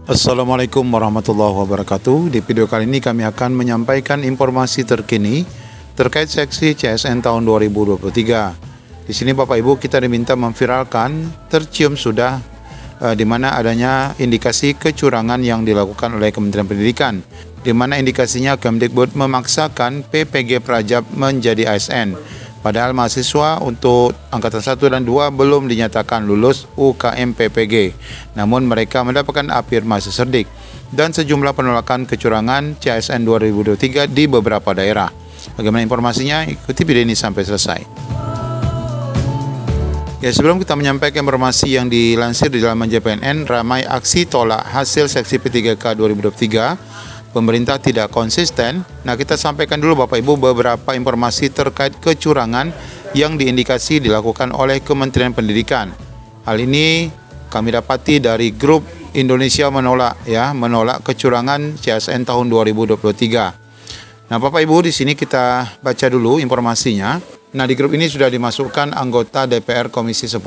Assalamualaikum warahmatullahi wabarakatuh. Di video kali ini kami akan menyampaikan informasi terkini terkait seksi CSN tahun 2023. Di sini Bapak Ibu kita diminta memviralkan tercium sudah di mana adanya indikasi kecurangan yang dilakukan oleh Kementerian Pendidikan, di mana indikasinya Kemdikbud memaksakan PPG Prajab menjadi ASN. Padahal mahasiswa untuk angkatan 1 dan 2 belum dinyatakan lulus UKM PPG, namun mereka mendapatkan afirmasi cerdik dan sejumlah penolakan kecurangan CSN 2023 di beberapa daerah. Bagaimana informasinya? Ikuti video ini sampai selesai. Ya, sebelum kita menyampaikan informasi yang dilansir di dalam JPNN, ramai aksi tolak hasil seksi P3K 2023. Pemerintah tidak konsisten. Nah, kita sampaikan dulu Bapak Ibu beberapa informasi terkait kecurangan yang diindikasi dilakukan oleh Kementerian Pendidikan. Hal ini kami dapati dari grup Indonesia menolak kecurangan CSN tahun 2023. Nah, Bapak Ibu, di sini kita baca dulu informasinya. Nah, di grup ini sudah dimasukkan anggota DPR Komisi 10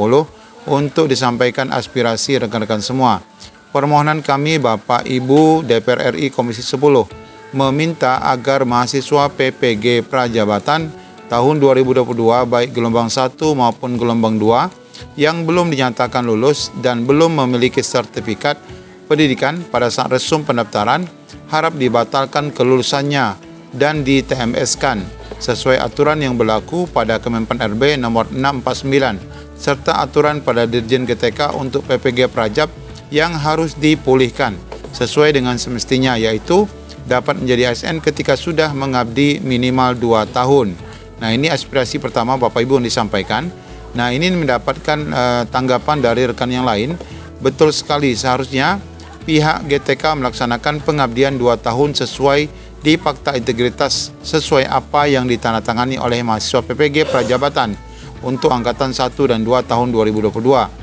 untuk disampaikan aspirasi rekan-rekan semua. Permohonan kami Bapak Ibu DPR RI Komisi 10 meminta agar mahasiswa PPG Prajabatan tahun 2022 baik gelombang 1 maupun gelombang 2 yang belum dinyatakan lulus dan belum memiliki sertifikat pendidikan pada saat resum pendaftaran harap dibatalkan kelulusannya dan di TMS-kan sesuai aturan yang berlaku pada Kemenpan RB nomor 649 serta aturan pada Dirjen GTK untuk PPG Prajab yang harus dipulihkan sesuai dengan semestinya, yaitu dapat menjadi ASN ketika sudah mengabdi minimal 2 tahun. Nah, ini aspirasi pertama Bapak Ibu yang disampaikan. Nah, ini mendapatkan tanggapan dari rekan yang lain. Betul sekali, seharusnya pihak GTK melaksanakan pengabdian 2 tahun sesuai di Fakta Integritas sesuai apa yang ditandatangani oleh mahasiswa PPG Prajabatan untuk angkatan 1 dan 2 tahun 2022.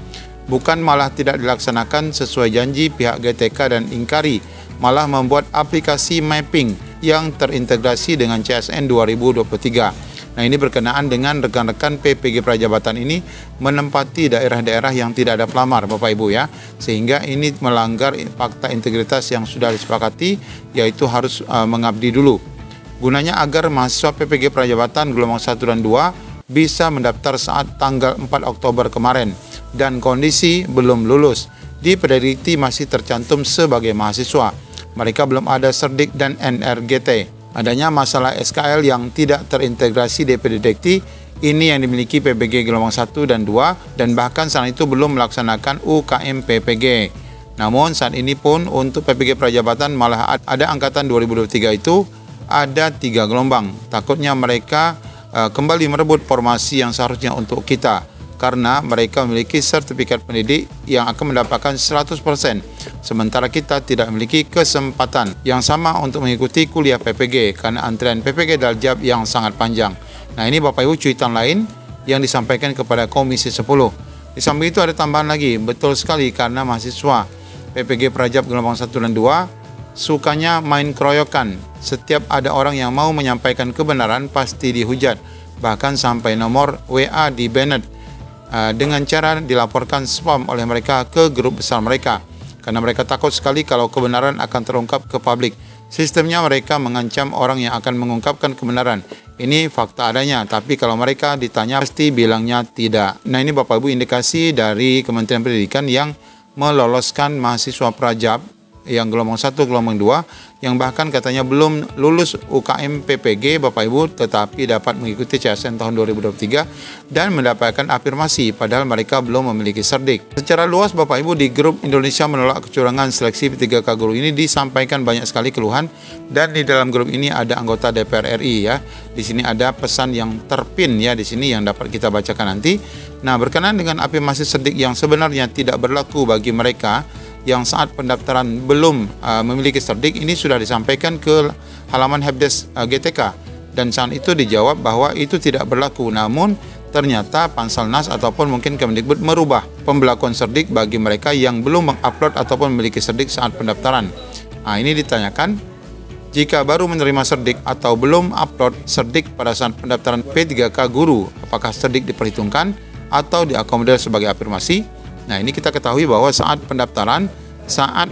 Bukan malah tidak dilaksanakan sesuai janji pihak GTK dan ingkari, malah membuat aplikasi mapping yang terintegrasi dengan CSN 2023. Nah, ini berkenaan dengan rekan-rekan PPG Prajabatan ini menempati daerah-daerah yang tidak ada pelamar Bapak Ibu ya, sehingga ini melanggar fakta integritas yang sudah disepakati, yaitu harus mengabdi dulu. Gunanya agar mahasiswa PPG Prajabatan gelombang 1 dan 2 bisa mendaftar saat tanggal 4 Oktober kemarin dan kondisi belum lulus. Di Pedagdikti masih tercantum sebagai mahasiswa. Mereka belum ada Serdik dan NRGT. Adanya masalah SKL yang tidak terintegrasi di Pedagdikti ini yang dimiliki PPG gelombang 1 dan 2 dan bahkan saat itu belum melaksanakan UKM PPG. Namun saat ini pun untuk PPG Prajabatan malah ada angkatan 2023 itu ada 3 gelombang. Takutnya mereka kembali merebut formasi yang seharusnya untuk kita karena mereka memiliki sertifikat pendidik yang akan mendapatkan 100%, sementara kita tidak memiliki kesempatan yang sama untuk mengikuti kuliah PPG karena antrian PPG Daljab yang sangat panjang. Nah, ini Bapak Ibu cuitan lain yang disampaikan kepada Komisi 10. Di samping itu ada tambahan lagi, betul sekali karena mahasiswa PPG Prajab gelombang 1 dan 2 sukanya main keroyokan. Setiap ada orang yang mau menyampaikan kebenaran pasti dihujat, bahkan sampai nomor WA di banned dengan cara dilaporkan spam oleh mereka ke grup besar mereka karena mereka takut sekali kalau kebenaran akan terungkap ke publik. Sistemnya mereka mengancam orang yang akan mengungkapkan kebenaran. Ini fakta adanya, tapi kalau mereka ditanya pasti bilangnya tidak. Nah, ini Bapak Ibu indikasi dari Kementerian Pendidikan yang meloloskan mahasiswa Prajab yang gelombang 1, gelombang 2 yang bahkan katanya belum lulus UKM PPG Bapak Ibu tetapi dapat mengikuti CSN tahun 2023 dan mendapatkan afirmasi padahal mereka belum memiliki serdik. Secara luas Bapak Ibu di grup Indonesia menolak kecurangan seleksi P3K guru ini disampaikan banyak sekali keluhan dan di dalam grup ini ada anggota DPR RI ya. Di sini ada pesan yang terpin ya di sini yang dapat kita bacakan nanti. Nah, berkenaan dengan afirmasi serdik yang sebenarnya tidak berlaku bagi mereka yang saat pendaftaran belum memiliki serdik, ini sudah disampaikan ke halaman Helpdesk GTK dan saat itu dijawab bahwa itu tidak berlaku. Namun ternyata Panselnas ataupun mungkin Kemdikbud merubah pembelakuan serdik bagi mereka yang belum mengupload ataupun memiliki serdik saat pendaftaran. Nah, ini ditanyakan jika baru menerima serdik atau belum upload serdik pada saat pendaftaran P3K guru, apakah serdik diperhitungkan atau diakomodir sebagai afirmasi? Nah, ini kita ketahui bahwa saat pendaftaran saat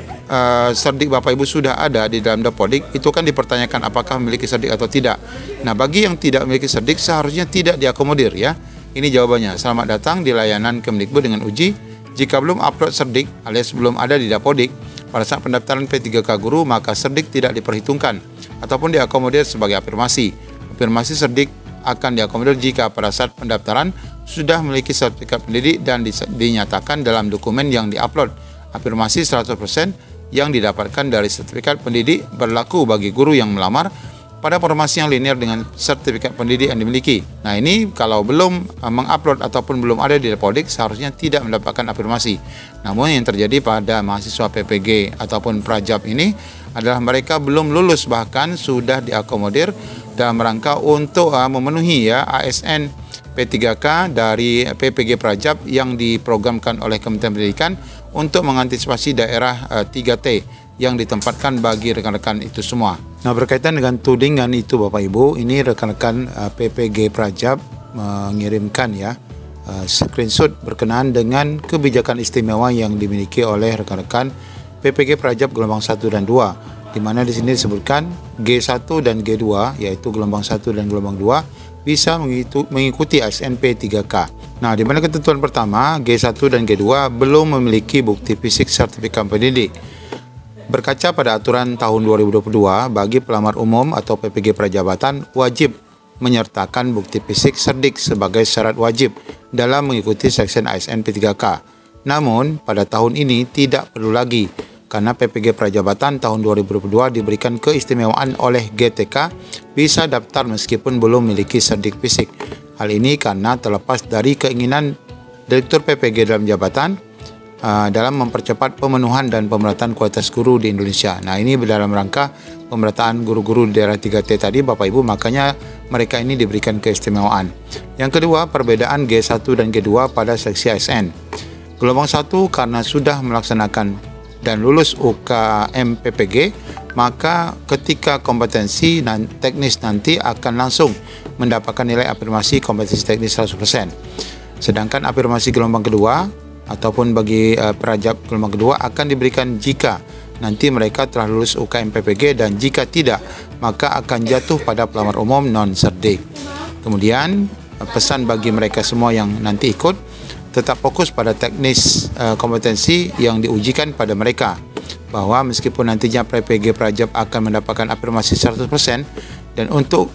serdik Bapak Ibu sudah ada di dalam Dapodik, itu kan dipertanyakan apakah memiliki serdik atau tidak. Nah, bagi yang tidak memiliki serdik seharusnya tidak diakomodir ya. Ini jawabannya. Selamat datang di layanan Kemdikbud dengan uji. Jika belum upload serdik alias belum ada di Dapodik pada saat pendaftaran P3K Guru, maka serdik tidak diperhitungkan ataupun diakomodir sebagai afirmasi. Afirmasi serdik akan diakomodir jika pada saat pendaftaran sudah memiliki sertifikat pendidik dan dinyatakan dalam dokumen yang diupload. Afirmasi 100% yang didapatkan dari sertifikat pendidik berlaku bagi guru yang melamar pada formasi yang linear dengan sertifikat pendidik yang dimiliki. Nah, ini kalau belum mengupload ataupun belum ada di Dapodik seharusnya tidak mendapatkan afirmasi. Namun yang terjadi pada mahasiswa PPG ataupun Prajab ini adalah mereka belum lulus, bahkan sudah diakomodir dalam rangka untuk memenuhi ya ASN P3K dari PPG Prajab yang diprogramkan oleh Kementerian Pendidikan untuk mengantisipasi daerah 3T yang ditempatkan bagi rekan-rekan itu semua. Nah, berkaitan dengan tudingan itu Bapak Ibu, ini rekan-rekan PPG Prajab mengirimkan ya screenshot berkenaan dengan kebijakan istimewa yang dimiliki oleh rekan-rekan PPG Prajab gelombang 1 dan 2, di mana di sini disebutkan G1 dan G2 yaitu gelombang 1 dan gelombang 2 bisa mengikuti ASNP 3K. Nah, di mana ketentuan pertama, G1 dan G2 belum memiliki bukti fisik sertifikat pendidik. Berkaca pada aturan tahun 2022, bagi pelamar umum atau PPG Prajabatan wajib menyertakan bukti fisik serdik sebagai syarat wajib dalam mengikuti section ASN P3K. Namun, pada tahun ini tidak perlu lagi, karena PPG Prajabatan tahun 2022 diberikan keistimewaan oleh GTK bisa daftar meskipun belum memiliki serdik fisik. Hal ini karena terlepas dari keinginan Direktur PPG dalam jabatan dalam mempercepat pemenuhan dan pemerataan kualitas guru di Indonesia. Nah, ini dalam rangka pemerataan guru-guru di daerah 3T tadi Bapak Ibu, makanya mereka ini diberikan keistimewaan. Yang kedua, perbedaan G1 dan G2 pada seksi ASN. Gelombang 1 karena sudah melaksanakan dan lulus UKM PPG, maka ketika kompetensi teknis nanti akan langsung mendapatkan nilai afirmasi kompetensi teknis 100%. Sedangkan afirmasi gelombang kedua ataupun bagi Prajab gelombang kedua akan diberikan jika nanti mereka telah lulus UKM PPG, dan jika tidak maka akan jatuh pada pelamar umum non-serdik. Kemudian pesan bagi mereka semua yang nanti ikut, tetap fokus pada teknis kompetensi yang diujikan pada mereka, bahwa meskipun nantinya PPG Prajab akan mendapatkan afirmasi 100% dan untuk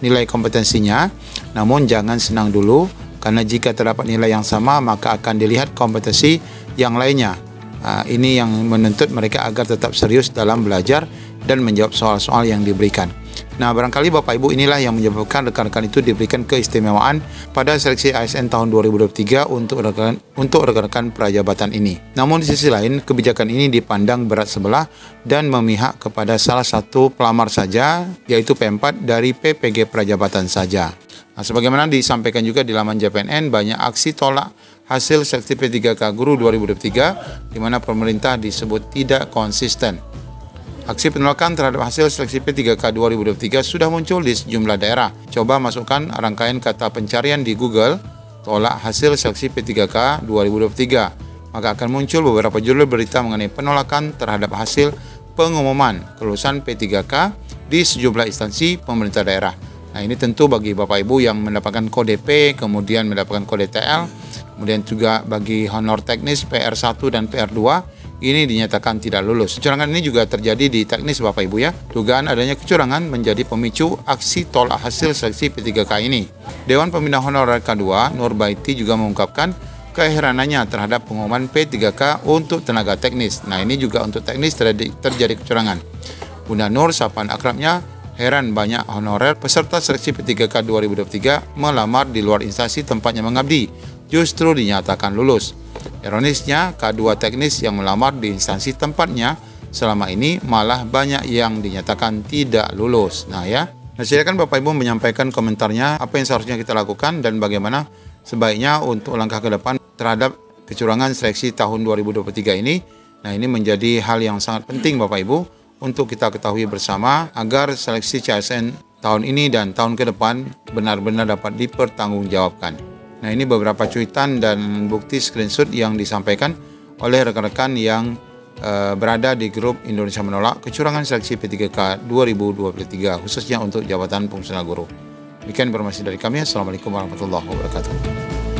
nilai kompetensinya, namun jangan senang dulu, karena jika terdapat nilai yang sama maka akan dilihat kompetensi yang lainnya. Ini yang menuntut mereka agar tetap serius dalam belajar dan menjawab soal-soal yang diberikan. Nah, barangkali Bapak Ibu inilah yang menyebabkan rekan-rekan itu diberikan keistimewaan pada seleksi ASN tahun 2023 untuk rekan-rekan Prajabatan ini. Namun di sisi lain, kebijakan ini dipandang berat sebelah dan memihak kepada salah satu pelamar saja, yaitu P4 dari PPG Prajabatan saja. Nah, sebagaimana disampaikan juga di laman JPNN, banyak aksi tolak hasil seleksi P3K Guru 2023 di mana pemerintah disebut tidak konsisten. Aksi penolakan terhadap hasil seleksi P3K 2023 sudah muncul di sejumlah daerah. Coba masukkan rangkaian kata pencarian di Google, tolak hasil seleksi P3K 2023. Maka akan muncul beberapa judul berita mengenai penolakan terhadap hasil pengumuman kelulusan P3K di sejumlah instansi pemerintah daerah. Nah, ini tentu bagi Bapak Ibu yang mendapatkan kode P, kemudian mendapatkan kode TL, kemudian juga bagi honor teknis PR1 dan PR2, ini dinyatakan tidak lulus. Kecurangan ini juga terjadi di teknis Bapak Ibu ya. Dugaan adanya kecurangan menjadi pemicu aksi tolak hasil seleksi P3K ini. Dewan Pembina Honorer K2 Nurbaiti juga mengungkapkan keheranannya terhadap pengumuman P3K untuk tenaga teknis. Nah, ini juga untuk teknis terjadi kecurangan. Bunda Nur, sapaan akrabnya, heran banyak honorer peserta seleksi P3K 2023 melamar di luar instansi tempatnya mengabdi, justru dinyatakan lulus. Ironisnya, K2 teknis yang melamar di instansi tempatnya selama ini malah banyak yang dinyatakan tidak lulus. Nah ya, silakan Bapak Ibu menyampaikan komentarnya, apa yang seharusnya kita lakukan dan bagaimana sebaiknya untuk langkah ke depan terhadap kecurangan seleksi tahun 2023 ini. Nah, ini menjadi hal yang sangat penting Bapak Ibu untuk kita ketahui bersama agar seleksi CASN tahun ini dan tahun ke depan benar-benar dapat dipertanggungjawabkan. Nah, ini beberapa cuitan dan bukti screenshot yang disampaikan oleh rekan-rekan yang berada di grup Indonesia Menolak Kecurangan Seleksi P3K 2023 khususnya untuk jabatan fungsional guru. Demikian informasi dari kami. Assalamualaikum warahmatullahi wabarakatuh.